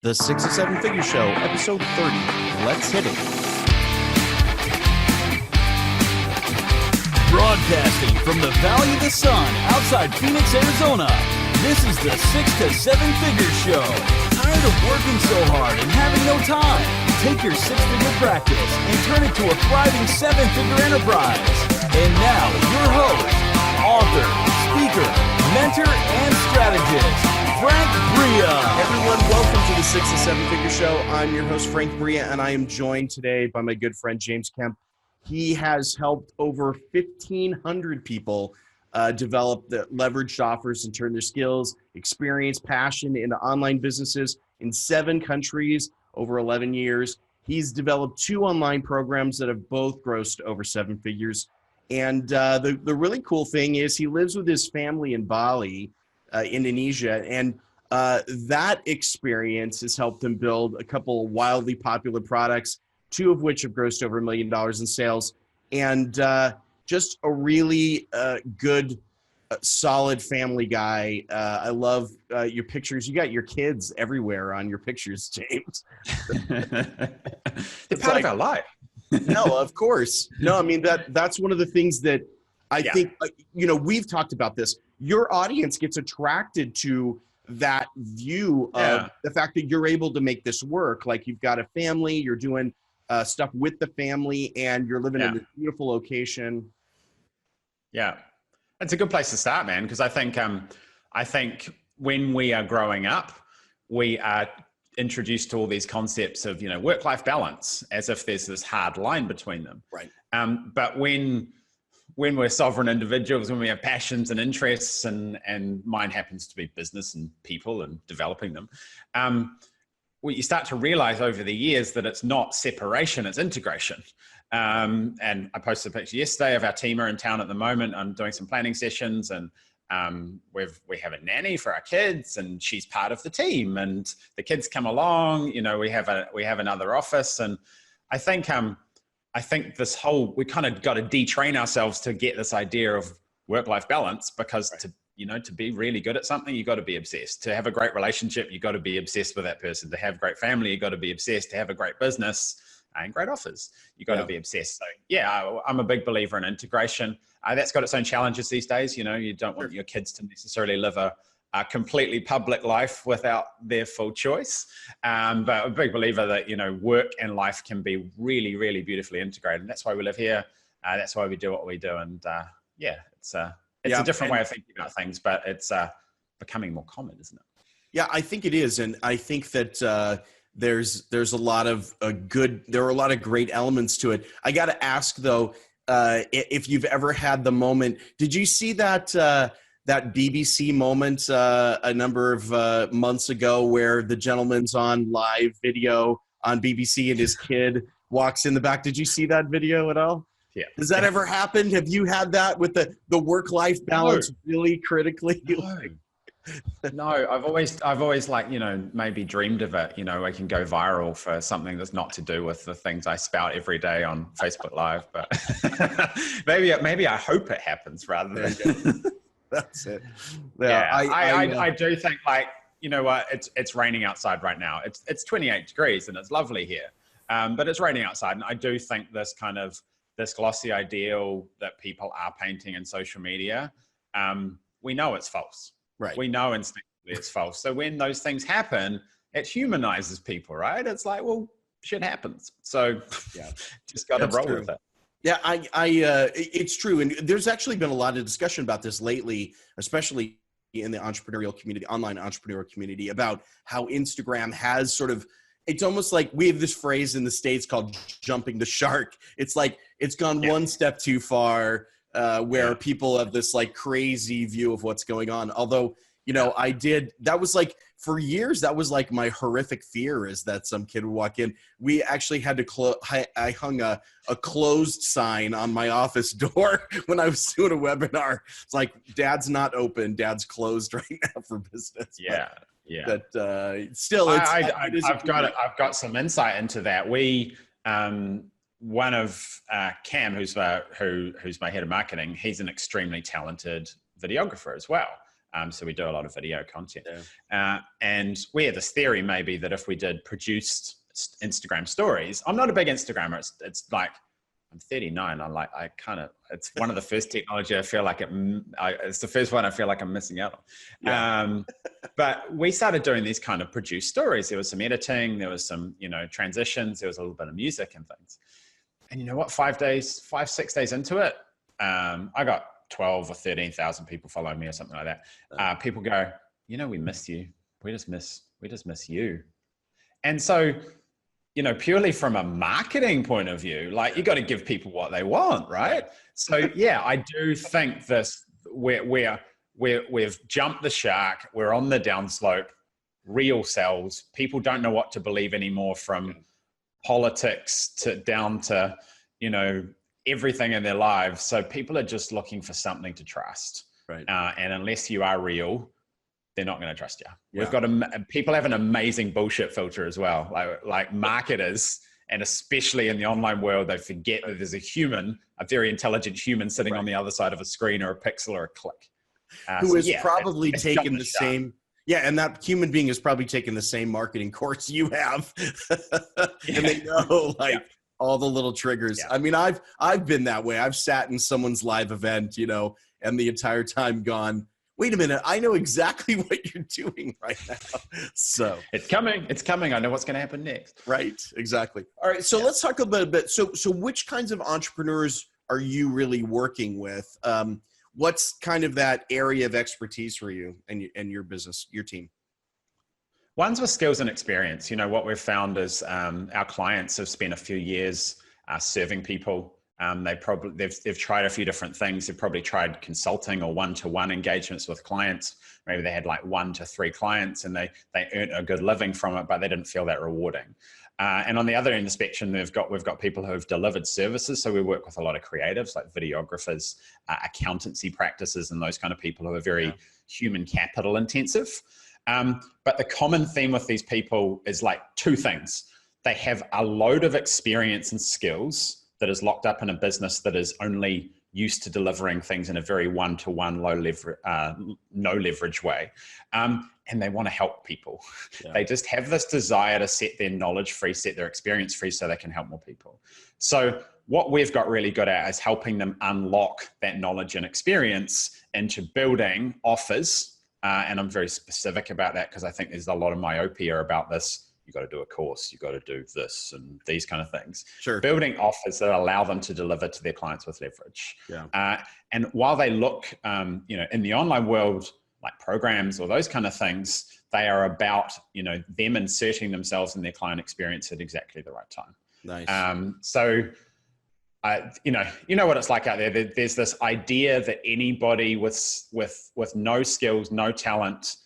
The 6 to 7 Figure Show, episode 30. Let's hit it. Broadcasting from the Valley of the Sun outside Phoenix, Arizona. This is the 6 to 7 Figure Show. Tired of working so hard and having no time? Take your six-figure practice and turn it to a thriving seven-figure enterprise. And now, your host, author, speaker, mentor, and strategist, Frank Bria. Everyone, welcome to the 6 to 7 Figure Show. I'm your host, Frank Bria, and I am joined today by my good friend, James Kemp. He has helped over 1,500 people develop the leveraged offers and turn their skills, experience, passion into online businesses in 7 countries over 11 years. He's developed 2 online programs that have both grossed over 7 figures. And the really cool thing is he lives with his family in Bali, Indonesia, and that experience has helped him build a couple wildly popular products, 2 of which have grossed over $1 million in sales, and just a really good, solid family guy. I love your pictures. You got your kids everywhere on your pictures, James. They're part of our life. No, of course. No, I mean, that's one of the things that I think, we've talked about this. Your audience gets attracted to that view of the fact that you're able to make this work. Like, you've got a family, you're doing stuff with the family, and you're living in this beautiful location. Yeah, it's a good place to start, man, because I think when we are growing up, we are introduced to all these concepts of, work-life balance, as if there's this hard line between them. Right. But when we're sovereign individuals, when we have passions and interests, and mine happens to be business and people and developing them, what you start to realize over the years that it's not separation, it's integration. And I posted a picture yesterday of our team are in town at the moment. I'm doing some planning sessions, and we have a nanny for our kids, and she's part of the team, and the kids come along. We have another office, and I think this whole, we kind of got to detrain ourselves to get this idea of work-life balance, because to be really good at something, you got to be obsessed. To have a great relationship, you got to be obsessed with that person. To have great family, you got to be obsessed. To have a great business and great offers, you got to be obsessed. So I'm a big believer in integration. That's got its own challenges these days. You don't want your kids to necessarily live a completely public life without their full choice. But I'm a big believer that, work and life can be really, really beautifully integrated. And that's why we live here. That's why we do what we do. And it's a different way of thinking about things, but it's becoming more common, isn't it? Yeah, I think it is. And I think that there's a lot of there are a lot of great elements to it. I got to ask though, if you've ever had the moment, did you see that BBC moment a number of months ago where the gentleman's on live video on BBC and his kid walks in the back? Did you see that video at all? Yeah. Does that ever happen? Have you had that with the work-life balance really critically? No, I've always maybe dreamed of it. I can go viral for something that's not to do with the things I spout every day on Facebook Live, but maybe I hope it happens rather than. That's it. Yeah, I do think, it's raining outside right now. It's 28 degrees and it's lovely here, but it's raining outside, and I do think this glossy ideal that people are painting in social media, we know it's false. Right. We know instinctively it's false. So when those things happen, it humanizes people, right? It's like, well, shit happens. So just got to roll with it. Yeah, it's true. And there's actually been a lot of discussion about this lately, especially in the entrepreneurial community, online entrepreneurial community, about how Instagram has sort of, it's almost like we have this phrase in the States called jumping the shark. It's like, it's gone one step too far, where people have this like crazy view of what's going on. Although, that was like, for years, that was like my horrific fear, is that some kid would walk in. We actually had to I hung a closed sign on my office door when I was doing a webinar. It's like, Dad's not open, Dad's closed right now for business. Yeah. But still, I've got some insight into that. One of Cam, who's my head of marketing, he's an extremely talented videographer as well. So we do a lot of video content. And we had this theory maybe that if we did produced Instagram stories, I'm not a big Instagrammer. It's like, I'm 39. It's one of the first technology I feel like it's the first one I feel like I'm missing out on. But we started doing these kind of produced stories. There was some editing, there was some, transitions, there was a little bit of music and things. And you know what, 5, 6 days into it, I got 12 or 13,000 people following me or something like that. People go, we miss you. We just miss you. And so, purely from a marketing point of view, like, you got to give people what they want, right? So yeah, I do think we've jumped the shark. We're on the downslope. Real sells. People don't know what to believe anymore, from politics down to, everything in their lives. So people are just looking for something to trust. Right. And unless you are real, they're not going to trust you. We've got people have an amazing bullshit filter as well. Like marketers, and especially in the online world, they forget that there's a very intelligent human sitting on the other side of a screen or a pixel or a click. Who is probably taken the same. Yeah, and that human being has probably taken the same marketing course you have. And they know all the little triggers. I mean, I've been that way. I've sat in someone's live event, and the entire time gone, wait a minute, I know exactly what you're doing right now. So it's coming. I know what's going to happen next. Right. Exactly. All right. So let's talk about a bit. So which kinds of entrepreneurs are you really working with? What's kind of that area of expertise for you and your business, your team? One's with skills and experience. What we've found is our clients have spent a few years serving people. They've tried a few different things. They've probably tried consulting or one-to-one engagements with clients. Maybe they had like 1 to 3 clients and they earned a good living from it, but they didn't feel that rewarding. And on the other end of the spectrum, we've got people who have delivered services. So we work with a lot of creatives like videographers, accountancy practices, and those kind of people who are very human capital intensive. But the common theme with these people is like 2 things. They have a load of experience and skills that is locked up in a business that is only used to delivering things in a very one-to-one, no leverage way. And they want to help people. They just have this desire to set their knowledge free, set their experience free so they can help more people. So what we've got really good at is helping them unlock that knowledge and experience into building offers. And I'm very specific about that because I think there's a lot of myopia about this. You got to do a course, you got to do this and these kind of things. Sure. Building offers that allow them to deliver to their clients with leverage. And while they look, in the online world, like programs or those kind of things, they are about, them inserting themselves in their client experience at exactly the right time. Nice. So, you know what it's like out there. There's this idea that anybody with no skills, no talent,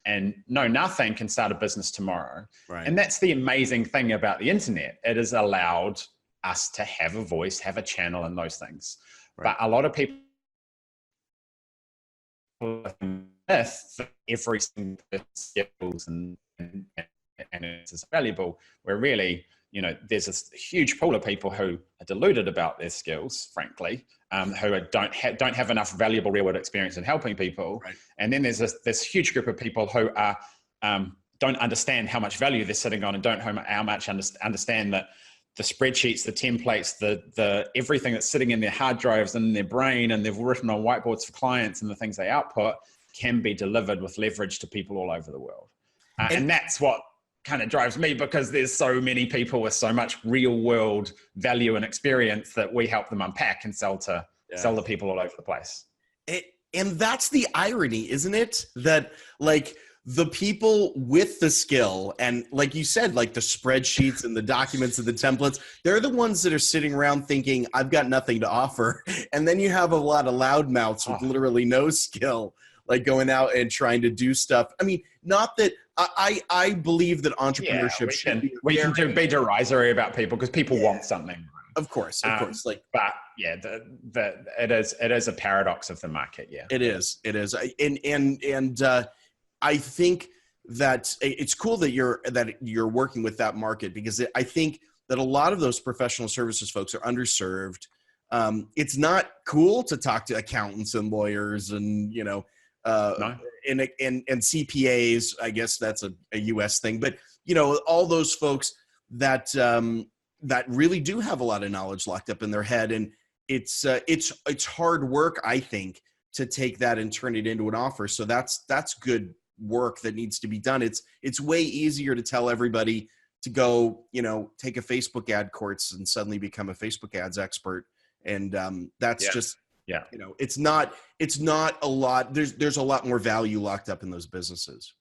and no nothing can start a business tomorrow. Right. And that's the amazing thing about the internet. It has allowed us to have a voice, have a channel, and those things. Right. But a lot of people myth that every single skills and it's valuable, where really, there's this huge pool of people who are deluded about their skills, frankly, who don't have enough valuable real world experience in helping people. Right. And then there's this huge group of people who are don't understand how much value they're sitting on, and don't how much understand that the spreadsheets, the templates, the everything that's sitting in their hard drives and in their brain, and they've written on whiteboards for clients, and the things they output can be delivered with leverage to people all over the world. And that's what kind of drives me, because there's so many people with so much real world value and experience that we help them unpack and sell to people all over the place. And that's the irony, isn't it? That like the people with the skill and, like you said, like the spreadsheets and the documents and the templates, they're the ones that are sitting around thinking, I've got nothing to offer. And then you have a lot of loudmouths with literally no skill, like going out and trying to do stuff. I mean, not that I believe that entrepreneurship we can be derisory about people because people want something. Of course. Like, but yeah, it is a paradox of the market. Yeah, it is. And I think that it's cool that you're working with that market, because I think that a lot of those professional services folks are underserved. It's not cool to talk to accountants and lawyers and, No. and CPAs, I guess that's a US thing, but you know, all those folks that that really do have a lot of knowledge locked up in their head, and it's hard work, I think, to take that and turn it into an offer. So that's good work that needs to be done. It's way easier to tell everybody to go, you know, take a Facebook ad course and suddenly become a Facebook ads expert. And that's just, you know, it's not a lot. There's a lot more value locked up in those businesses.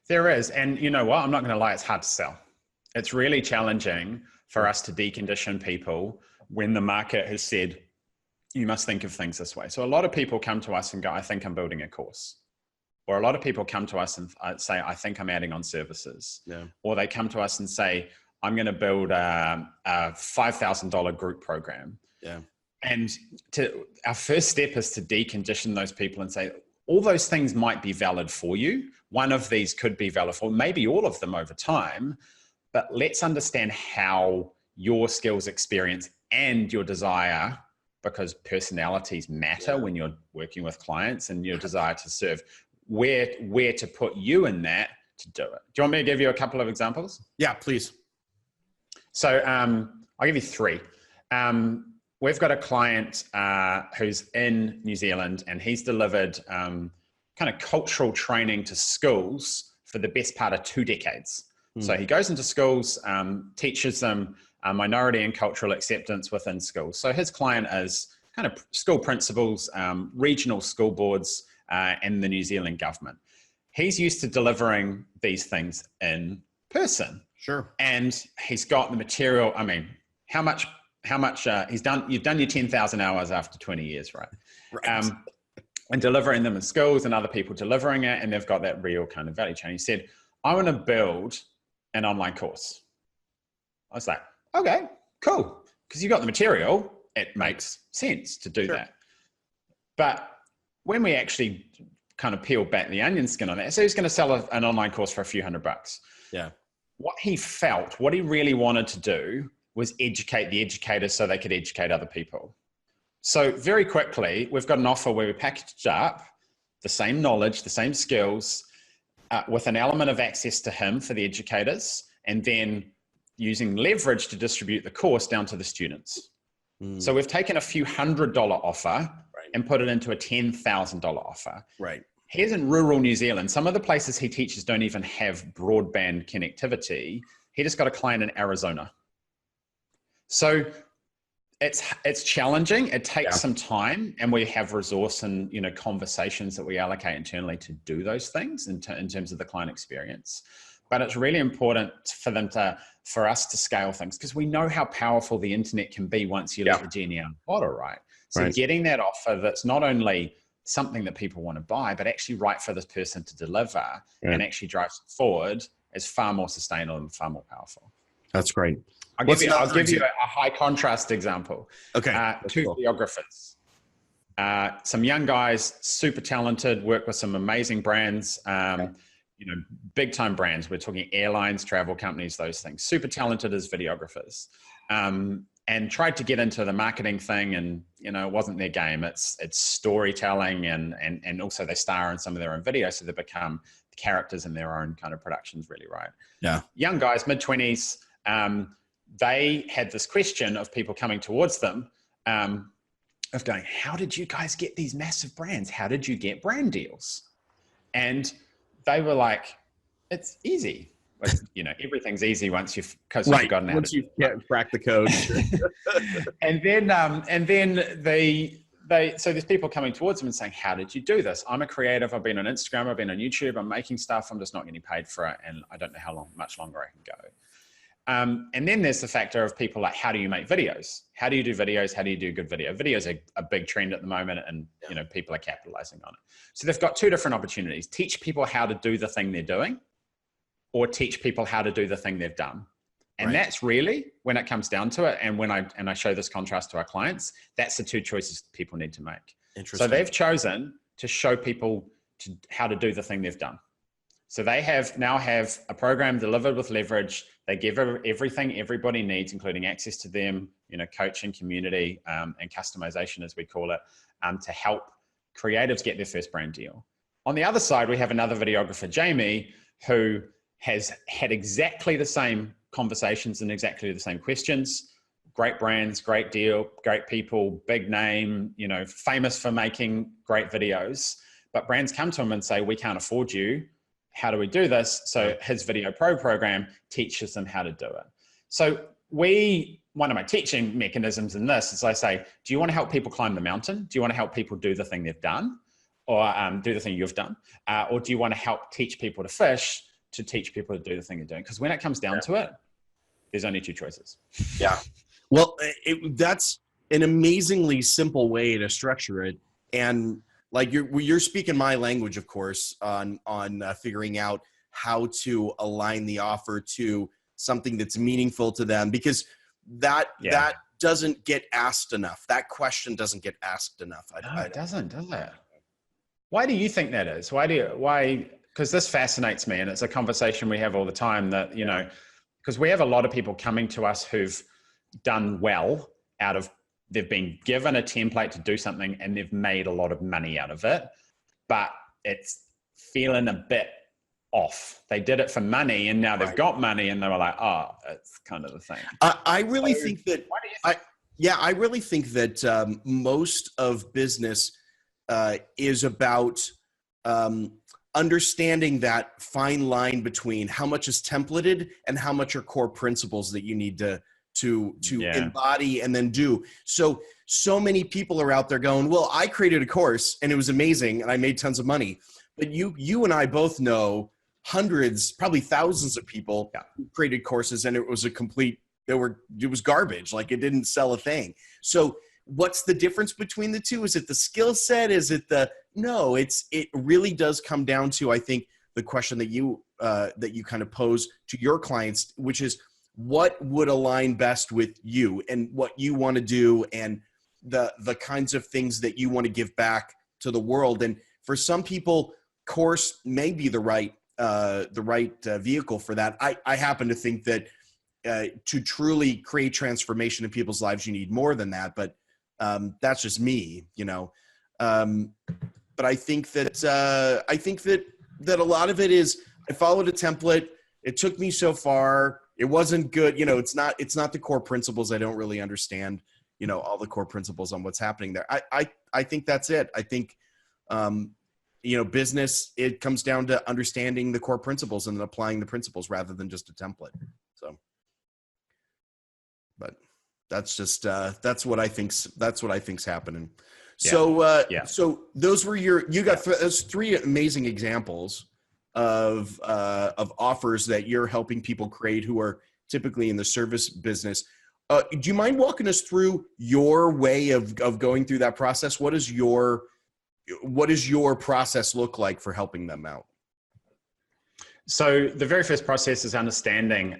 There is. And you know what? I'm not going to lie. It's hard to sell. It's really challenging for us to decondition people when the market has said, you must think of things this way. So a lot of people come to us and go, I think I'm building a course. Or a lot of people come to us and say, I think I'm adding on services. Yeah. Or they come to us and say, I'm going to build a $5,000 group program. Yeah. And our first step is to decondition those people and say, all those things might be valid for you. One of these could be valid for maybe all of them over time, but let's understand how your skills, experience, and your desire, because personalities matter when you're working with clients, and your desire to serve, where to put you in that to do it. Do you want me to give you a couple of examples? Yeah, please. So I'll give you three. We've got a client who's in New Zealand, and he's delivered kind of cultural training to schools for the best part of 2 decades. So he goes into schools, teaches them minority and cultural acceptance within schools. So his client is kind of school principals, regional school boards, and the New Zealand government. He's used to delivering these things in person. Sure. And he's got the material. I mean, how much he's done, you've done your 10,000 hours after 20 years, right? Right. And delivering them in schools and other people delivering it. And they've got that real kind of value chain. He said, I want to build an online course. I was like, okay, cool. Because you got the material, it makes sense to do that. But when we actually kind of peel back the onion skin on that, so he's going to sell an online course for a few $100. Yeah. What he really wanted to do was educate the educators so they could educate other people. So very quickly, we've got an offer where we packaged up the same knowledge, the same skills, with an element of access to him for the educators, and then using leverage to distribute the course down to the students. So we've taken a few $100 offer and put it into a $10,000 offer. Right. Here's in rural New Zealand. Some of the places he teaches don't even have broadband connectivity. He just got a client in Arizona. So it's challenging. It takes some time, and we have resource and conversations that we allocate internally to do those things in terms of the client experience. But it's really important for us to scale things, because we know how powerful the internet can be once you let the genie out of the bottle, right? So getting that offer that's not only something that people want to buy, but actually right for this person to deliver and actually drives it forward is far more sustainable and far more powerful. That's great. I'll give you a high contrast example. Okay. 2 videographers. Some young guys, super talented, work with some amazing brands, big time brands. We're talking airlines, travel companies, those things. Super talented as videographers. And tried to get into the marketing thing, and it wasn't their game. It's storytelling, and also they star in some of their own videos, so they become the characters in their own kind of productions, really, right? Yeah. Young guys, mid-20s, they had this question of people coming towards them, of going, how did you guys get these massive brands? How did you get brand deals? And they were like, it's easy. But, everything's easy once you've gotten out. Once you crack the code. and then so there's people coming towards them and saying, how did you do this? I'm a creative. I've been on Instagram. I've been on YouTube. I'm making stuff. I'm just not getting paid for it. And I don't know much longer I can go. And then there's the factor of people like, how do you make videos? How do you do videos? How do you do good video? Videos are a big trend at the moment, and people are capitalizing on it. So they've got 2 different opportunities: teach people how to do the thing they're doing, or teach people how to do the thing they've done. And that's really, when it comes down to it, and when I show this contrast to our clients, that's the 2 choices people need to make. Interesting. So they've chosen to show people how to do the thing they've done. So they now have a program delivered with leverage. They give everything everybody needs, including access to them, coaching, community, and customization, as we call it, to help creatives get their first brand deal. On the other side, we have another videographer, Jamie, who has had exactly the same conversations and exactly the same questions. Great brands, great deal, great people, big name, you know, famous for making great videos. But brands come to him and say, we can't afford you. How do we do this? So his Video Pro program teaches them how to do it. So one of my teaching mechanisms in this is I say, do you want to help people climb the mountain? Do you want to help people do the thing they've done? Or do the thing you've done? Or do you want to help teach people to fish to teach people to do the thing you're doing? Because when it comes down to it, there's only two choices. Yeah. Well, that's an amazingly simple way to structure it. And like you're speaking my language, of course, on figuring out how to align the offer to something that's meaningful to them, because that doesn't get asked enough. That question doesn't get asked enough. It doesn't, does it? Why do you think that is? Why? Because this fascinates me, and it's a conversation we have all the time that, you know, because we have a lot of people coming to us who've done well they've been given a template to do something and they've made a lot of money out of it, but it's feeling a bit off. They did it for money and now they've got money and they were like, oh, it's kind of the thing. I really think that, I really think that most of business is about understanding that fine line between how much is templated and how much are core principles that you need to embody and then do. So many people are out there going, well, I created a course and it was amazing and I made tons of money. But you and I both know hundreds, probably thousands of people who created courses and it was it was garbage. Like it didn't sell a thing. So what's the difference between the two? Is it the skill set? Is it no, it really does come down to, I think, the question that you kind of pose to your clients, which is what would align best with you and what you want to do and the kinds of things that you want to give back to the world. And for some people, course may be the right vehicle for that. I happen to think that to truly create transformation in people's lives, you need more than that. But that's just me, you know. But I think that a lot of it is I followed a template. It took me so far. It wasn't good. You know, it's not the core principles. I don't really understand, you know, all the core principles on what's happening there. I think that's it. I think, you know, business, it comes down to understanding the core principles and then applying the principles rather than just a template. So, but that's just, that's what I think's happening. Yeah. So those were you got those three amazing examples of offers that you're helping people create who are typically in the service business. Do you mind walking us through your way of going through that process? What does your process look like for helping them out? So the very first process is understanding,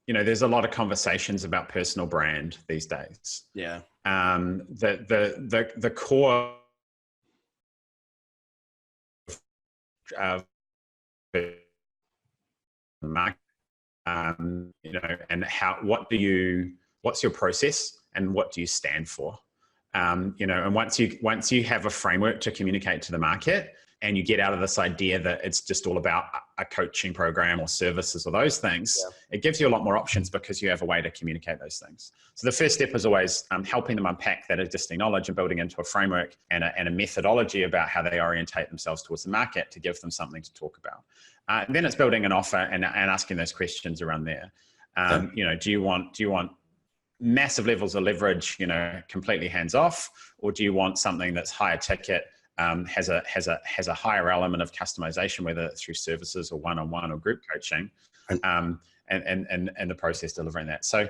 you know, there's a lot of conversations about personal brand these days. Yeah. The core of market, you know, and what's your process and what do you stand for? You know, and once you have a framework to communicate to the market and you get out of this idea that it's just all about a coaching program or services or those things, it gives you a lot more options because you have a way to communicate those things. So the first step is always helping them unpack that existing knowledge and building into a framework and a methodology about how they orientate themselves towards the market to give them something to talk about. And then it's building an offer and asking those questions around there. You know, do you want massive levels of leverage, you know, completely hands off, or do you want something that's higher ticket, has a higher element of customization, whether it's through services or one-on-one or group coaching, and the process delivering that. So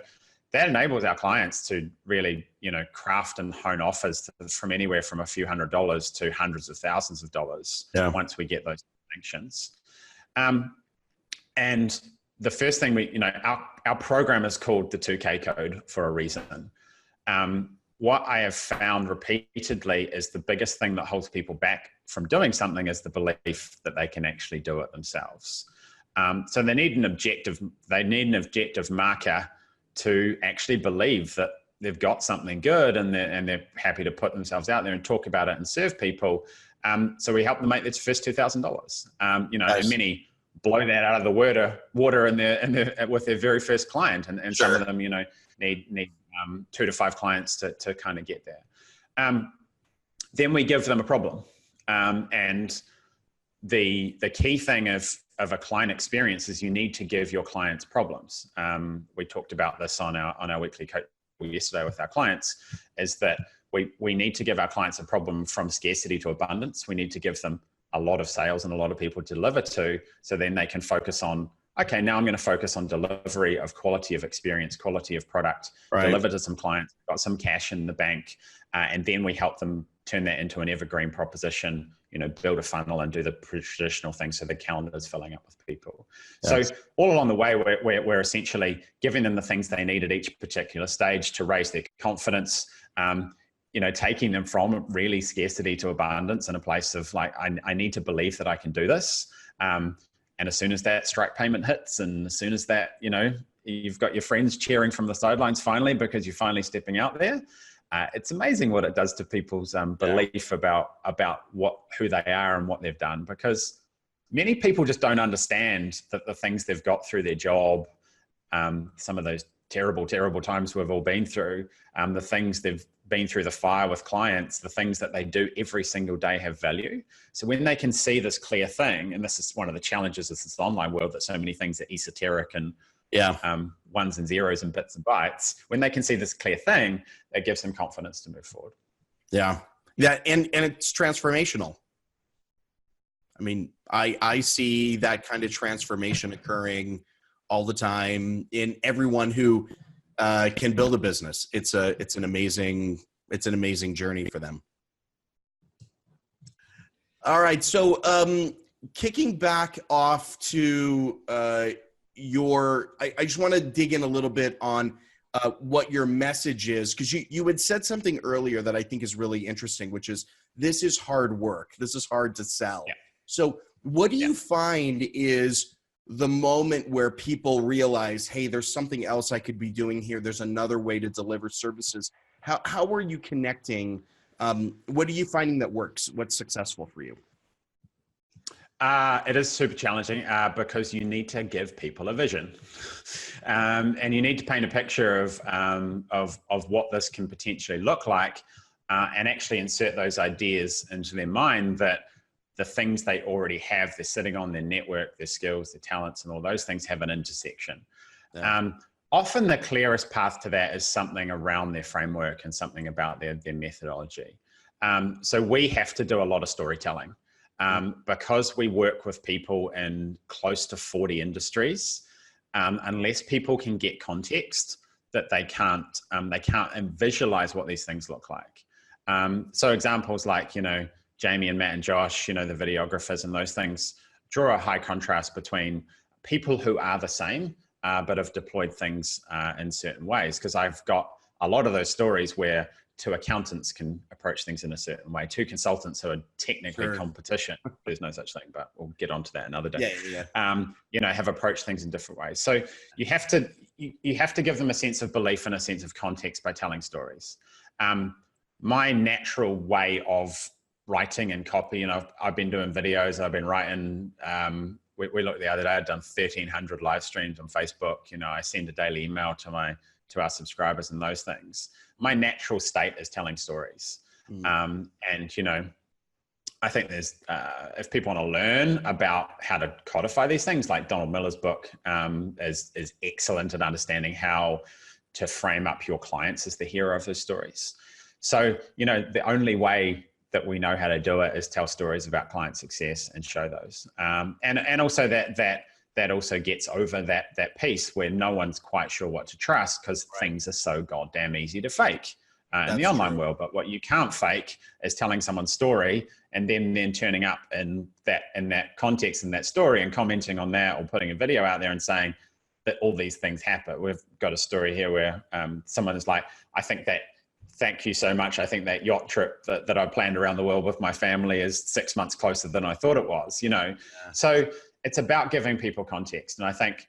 that enables our clients to really, you know, craft and hone offers from anywhere from a few $100s to hundreds of thousands of dollars once we get those distinctions. And the first thing our program is called the 2K code for a reason. What I have found repeatedly is the biggest thing that holds people back from doing something is the belief that they can actually do it themselves. So they need an objective marker to actually believe that they've got something good and they're happy to put themselves out there and talk about it and serve people. So we help them make their first $2,000. Nice. And many blow that out of the water with their very first client, and Sure. some of them, need 2 to 5 clients to kind of get there. Then we give them a problem, and the key thing of a client experience is you need to give your clients problems. We talked about this on our weekly coach yesterday with our clients, is that we need to give our clients a problem from scarcity to abundance. We need to give them a lot of sales and a lot of people to deliver to, so then they can focus on, okay, now I'm going to focus on delivery of quality of experience, quality of product, deliver to some clients, got some cash in the bank, and then we help them turn that into an evergreen proposition, build a funnel and do the traditional things so the calendar is filling up with people. Yes. So all along the way, we're essentially giving them the things they need at each particular stage to raise their confidence, taking them from really scarcity to abundance in a place of like, I need to believe that I can do this. And as soon as that strike payment hits, and as soon as that, you've got your friends cheering from the sidelines finally, because you're finally stepping out there, it's amazing what it does to people's belief about who they are and what they've done. Because many people just don't understand that the things they've got through their job, some of those terrible, terrible times we've all been through, the things they've been through, the fire with clients, the things that they do every single day have value. So when they can see this clear thing, and this is one of the challenges of this online world, that so many things are esoteric and ones and zeros and bits and bytes, when they can see this clear thing, that gives them confidence to move forward. Yeah. And it's transformational. I mean, I see that kind of transformation occurring all the time in everyone who can build a business. It's an amazing journey for them. All right. So kicking back off to I just want to dig in a little bit on what your message is, because you had said something earlier that I think is really interesting, which is, this is hard work. This is hard to sell. Yeah. So what do you find is the moment where people realize, hey, there's something else I could be doing here. There's another way to deliver services. How are you connecting? What are you finding that works? What's successful for you? It is super challenging because you need to give people a vision, and you need to paint a picture of what this can potentially look like, and actually insert those ideas into their mind, that the things they already have, they're sitting on, their network, their skills, their talents, and all those things have an intersection. Yeah. Often the clearest path to that is something around their framework and something about their methodology. So we have to do a lot of storytelling because we work with people in close to 40 industries. Unless people can get context, that they can't visualize what these things look like. So examples like, Jamie and Matt and Josh, the videographers and those things, draw a high contrast between people who are the same, but have deployed things in certain ways. Because I've got a lot of those stories where 2 accountants can approach things in a certain way, 2 consultants who are technically competition. There's no such thing, but we'll get onto that another day. Have approached things in different ways. So you have to give them a sense of belief and a sense of context by telling stories. My natural way of writing and copy, I've been doing videos, I've been writing, we looked the other day, I'd done 1,300 live streams on Facebook. I send a daily email to our subscribers and those things. My natural state is telling stories. And, I think there's, if people want to learn about how to codify these things, like Donald Miller's book is excellent at understanding how to frame up your clients as the hero of those stories. So, the only way that we know how to do it is tell stories about client success and show those. And also that also gets over that piece where no one's quite sure what to trust, because things are so goddamn easy to fake in the online world. But what you can't fake is telling someone's story and then turning up in that context in that story and commenting on that, or putting a video out there and saying that all these things happen. We've got a story here where someone is like, thank you so much. I think that yacht trip that I planned around the world with my family is 6 months closer than I thought it was, So it's about giving people context. And I think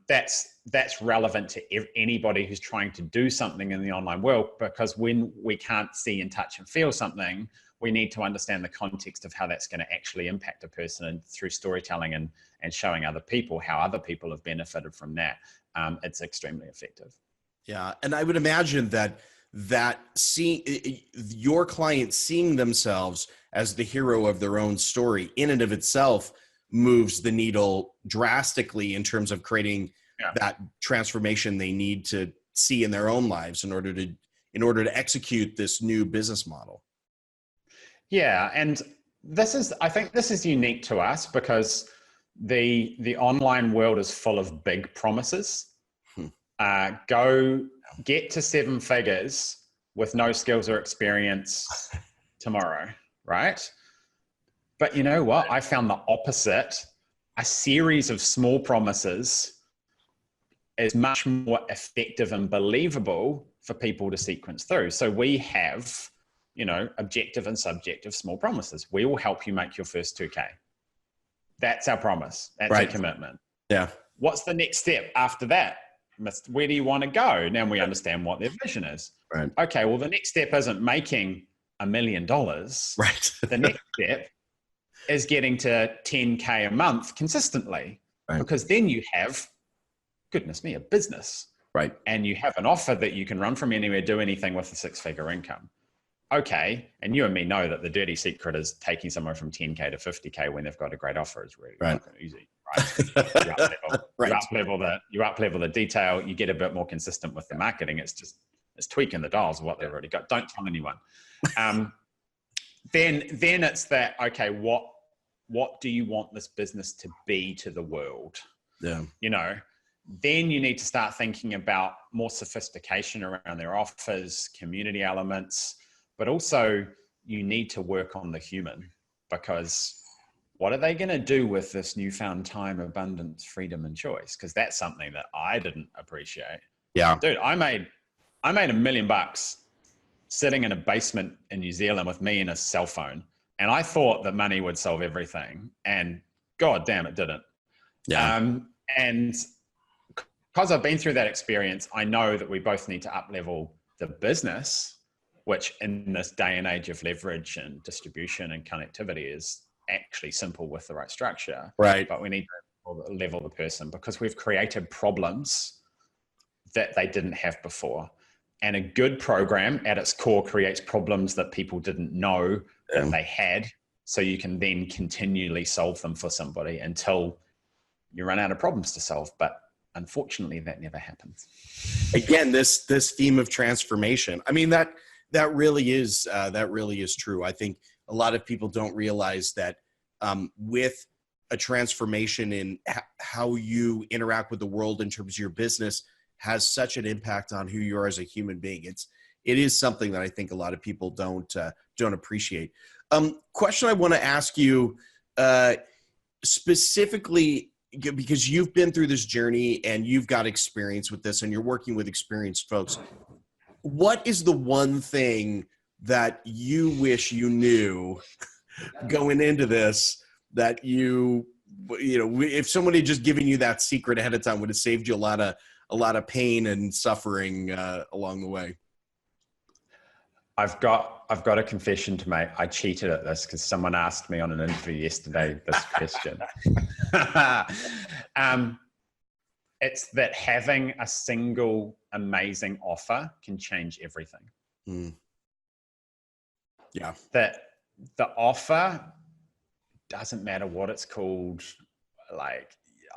that's relevant to anybody who's trying to do something in the online world, because when we can't see and touch and feel something, we need to understand the context of how that's going to actually impact a person, and through storytelling and showing other people how other people have benefited from that, it's extremely effective. Yeah. And I would imagine that your clients seeing themselves as the hero of their own story in and of itself moves the needle drastically in terms of creating that transformation they need to see in their own lives in order to execute this new business model. Yeah. And I think this is unique to us because the online world is full of big promises. Go get to 7 figures with no skills or experience tomorrow, right? But you know what? I found the opposite. A series of small promises is much more effective and believable for people to sequence through. So we have, objective and subjective small promises. We will help you make your first 2K. That's our promise. That's a commitment. Yeah. What's the next step after that? Where do you want to go? Now we understand what their vision is. Right. Okay, well, the next step isn't making $1 million. Right. The next step is getting to 10K a month consistently. Right. Because then you have, goodness me, a business. Right. And you have an offer that you can run from anywhere, do anything with a 6-figure income. Okay. And you and me know that the dirty secret is taking somewhere from 10K to 50K when they've got a great offer is really not easy. Right. You up level the detail, you get a bit more consistent with the marketing. It's tweaking the dials of what they've already got. Don't tell anyone. Then it's that, okay, what do you want this business to be to the world? Yeah. Then you need to start thinking about more sophistication around their offers, community elements, but also you need to work on the human, because what are they going to do with this newfound time, abundance, freedom, and choice? Because that's something that I didn't appreciate. Yeah. Dude, I made $1 million sitting in a basement in New Zealand with me and a cell phone. And I thought that money would solve everything. And God damn, it didn't. Yeah. And because I've been through that experience, I know that we both need to up-level the business, which in this day and age of leverage and distribution and connectivity is actually simple with the right structure. Right. But we need to level the person, because we've created problems that they didn't have before. And a good program at its core creates problems that people didn't know that they had. So you can then continually solve them for somebody until you run out of problems to solve. But unfortunately, that never happens. Again, this theme of transformation. I mean, that really is true. I think a lot of people don't realize that with a transformation in how you interact with the world in terms of your business has such an impact on who you are as a human being. It is something that I think a lot of people don't appreciate. Question I want to ask you specifically, because you've been through this journey and you've got experience with this and you're working with experienced folks. What is the one thing that you wish you knew going into this that if somebody had just given you that secret ahead of time, would have saved you a lot of pain and suffering along the way? I've got a confession to make. I cheated at this because someone asked me on an interview yesterday this question. It's that having a single amazing offer can change everything. Mm. Yeah. That the offer doesn't matter what it's called. Like,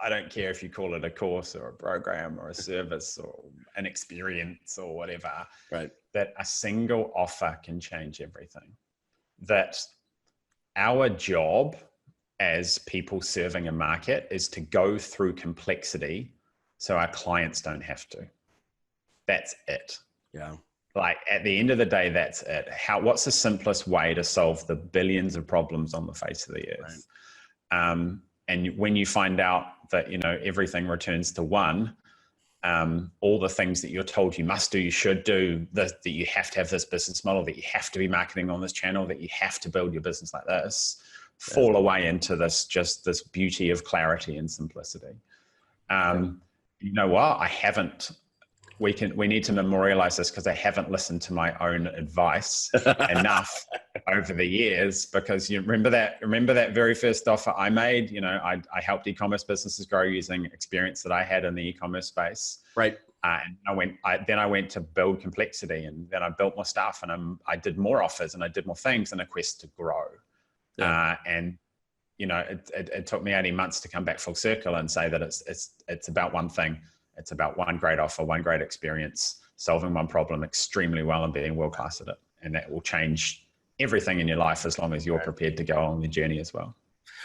I don't care if you call it a course or a program or a service or an experience or whatever. Right. That a single offer can change everything. That our job as people serving a market is to go through complexity so our clients don't have to. That's it. Yeah. Like, at the end of the day, that's it. What's the simplest way to solve the billions of problems on the face of the earth? Right. And when you find out that, everything returns to one, all the things that you're told you must do, you should do, that you have to have this business model, that you have to be marketing on this channel, that you have to build your business like this, fall away into this beauty of clarity and simplicity. You know what? I haven't we need to memorialize this, because I haven't listened to my own advice enough over the years. Because you remember that very first offer I made. I helped e-commerce businesses grow using experience that I had in the e-commerce space. Right. And I went to build complexity, and then I built more stuff, and I did more offers, and I did more things in a quest to grow. Yeah. It took me 18 months to come back full circle and say that it's about one thing. It's about one great offer, one great experience, solving one problem extremely well and being world-class at it. And that will change everything in your life as long as you're prepared to go on the journey as well.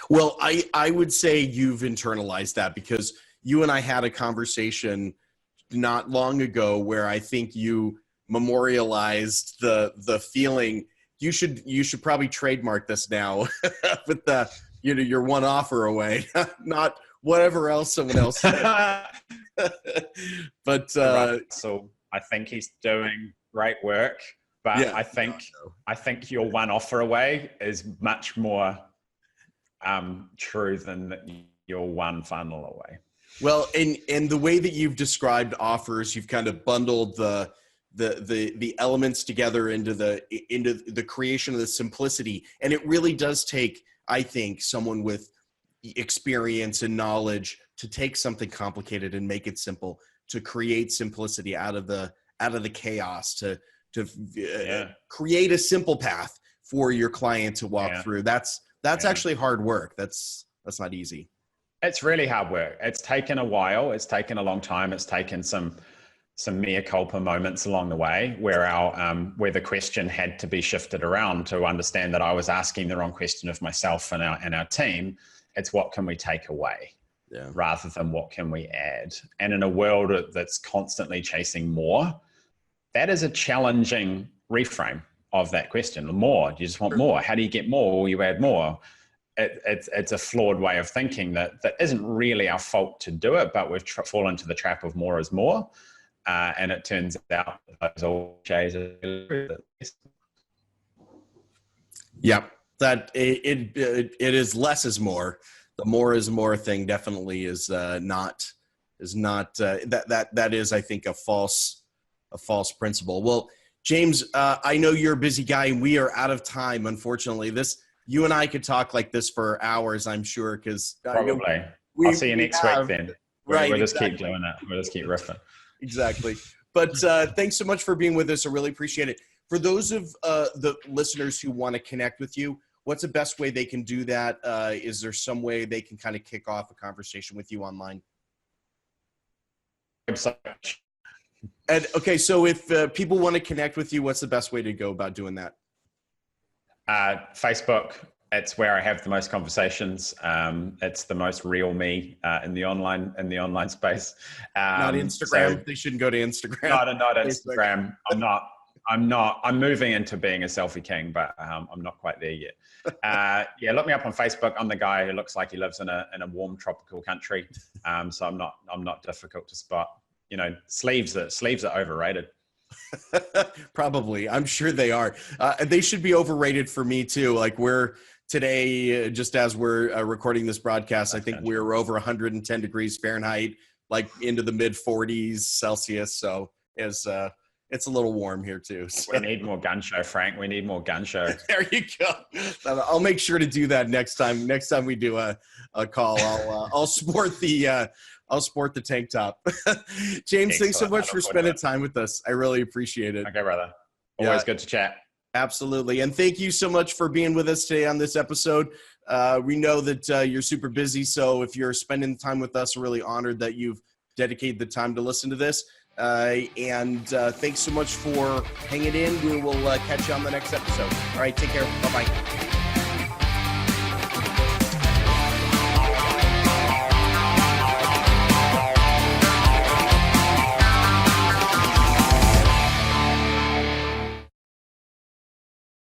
Well, I would say you've internalized that, because you and I had a conversation not long ago where I think you memorialized the feeling. You should probably trademark this now with the, you're one offer away, not whatever else someone else said. But so I think he's doing great work, but yeah, I think your one offer away is much more true than your one funnel away. Well, and the way that you've described offers, you've kind of bundled the elements together into the creation of the simplicity, and it really does take, I think, someone with experience and knowledge to take something complicated and make it simple, to create simplicity out of the chaos, to create a simple path for your client to walk through. That's actually hard work. That's not easy. It's really hard work. It's taken a while. It's taken a long time. It's taken some mea culpa moments along the way where where the question had to be shifted around to understand that I was asking the wrong question of myself and our team. It's what can we take away, rather than what can we add. And in a world that's constantly chasing more, that is a challenging reframe of that question. More, you just want more. How do you get more? Or you add more? It's a flawed way of thinking that isn't really our fault to do it, but we've fallen into the trap of more is more. And it turns out those all chases. Yeah, that it is less is more. The more is more thing definitely is not that is, I think, a false principle. Well, James, I know you're a busy guy and we are out of time. Unfortunately, you and I could talk like this for hours, I'm sure. Because probably I'll see you next week then. Right, we'll just keep doing it. We'll just keep riffing. Exactly. But thanks so much for being with us. I really appreciate it. For those of the listeners who want to connect with you, what's the best way they can do that? Is there some way they can kind of kick off a conversation with you online? And okay, so if people want to connect with you, what's the best way to go about doing that? Facebook. It's where I have the most conversations. It's the most real me in the online space. Not Instagram. So they shouldn't go to Instagram. Not Instagram. I'm moving into being a selfie king, but I'm not quite there yet. Look me up on Facebook. I'm the guy who looks like he lives in a warm tropical country. So I'm not difficult to spot. Sleeves are overrated. Probably. I'm sure they are. They should be overrated for me too. Like we're today, just as we're recording this broadcast, I think we're over 110 degrees Fahrenheit, like into the mid 40s Celsius. So it's a little warm here too. So. We need more gun show, Frank. We need more gun show. There you go. I'll make sure to do that next time. Next time we do a call, I'll sport the tank top. James, thanks so much for spending time with us. I really appreciate it. Okay, brother. Always good to chat. Absolutely. And thank you so much for being with us today on this episode. We know that you're super busy. So if you're spending time with us, we're really honored that you've dedicated the time to listen to this. And thanks so much for hanging in. We will catch you on the next episode. All right. Take care. Bye-bye.